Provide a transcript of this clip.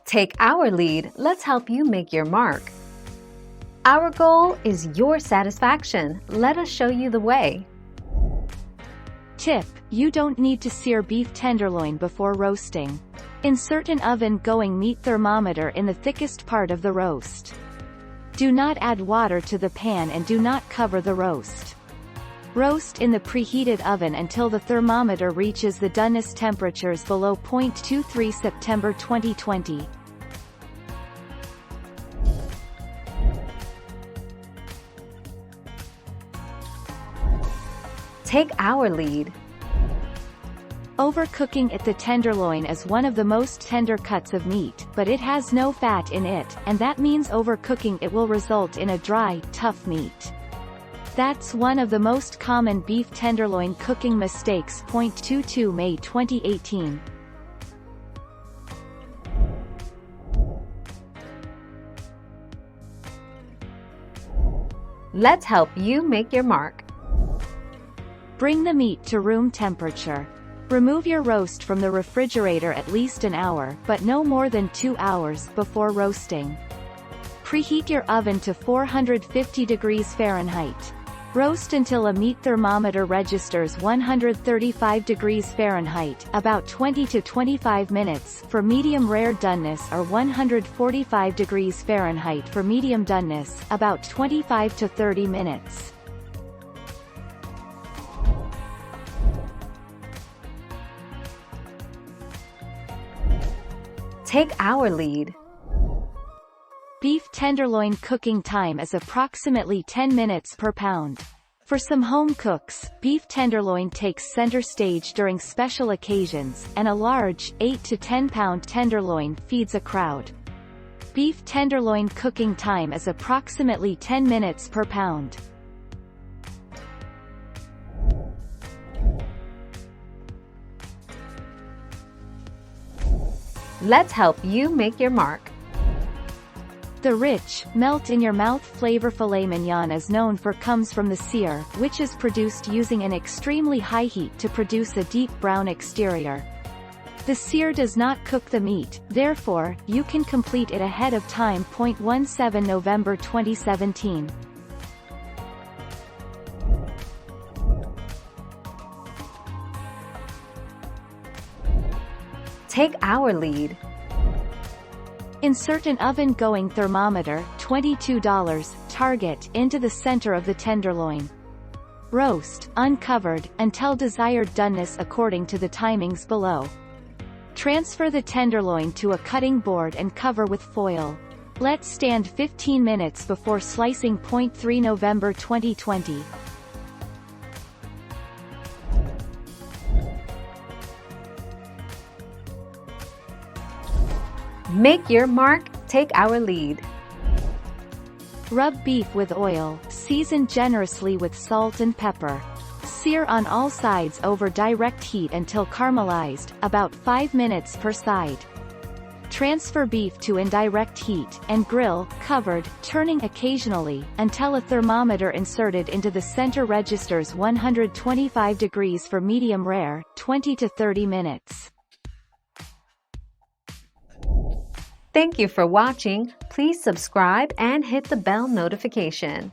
Take our lead, let's help you make your mark. Our goal is your satisfaction. Let us show you the way. Tip: you don't need to sear beef tenderloin before roasting. Insert an oven-going meat thermometer in the thickest part of the roast. Do not add water to the pan and do not cover the roast. Roast in the preheated oven until the thermometer reaches the doneness temperatures below .23 September 2020. Take our lead. Overcooking the tenderloin is one of the most tender cuts of meat, but it has no fat in it, and that means overcooking it will result in a dry, tough meat. That's one of the most common beef tenderloin cooking mistakes. 22 May 2018. Let's help you make your mark. Bring the meat to room temperature. Remove your roast from the refrigerator at least an hour, but no more than 2 hours, before roasting. Preheat your oven to 450 degrees Fahrenheit. Roast until a meat thermometer registers 135 degrees Fahrenheit, about 20 to 25 minutes, for medium rare doneness, or 145 degrees Fahrenheit for medium doneness, about 25 to 30 minutes. Take our lead. Beef tenderloin cooking time is approximately 10 minutes per pound. For some home cooks, beef tenderloin takes center stage during special occasions, and a large, 8 to 10 pound tenderloin feeds a crowd. Beef tenderloin cooking time is approximately 10 minutes per pound. Let's help you make your mark. The rich, melt-in-your-mouth flavor filet mignon comes from the sear, which is produced using an extremely high heat to produce a deep brown exterior. The sear does not cook the meat, therefore, you can complete it ahead of time. 17 November 2017. Take our lead. Insert an oven-going thermometer, $22, target, into the center of the tenderloin. Roast, uncovered, until desired doneness according to the timings below. Transfer the tenderloin to a cutting board and cover with foil. Let stand 15 minutes before slicing. 3 November 2020. Make your mark, take our lead. Rub beef with oil, season generously with salt and pepper. Sear on all sides over direct heat until caramelized, about 5 minutes per side. Transfer beef to indirect heat, and grill, covered, turning occasionally, until a thermometer inserted into the center registers 125 degrees for medium rare, 20 to 30 minutes. Thank you for watching. Please subscribe and hit the bell notification.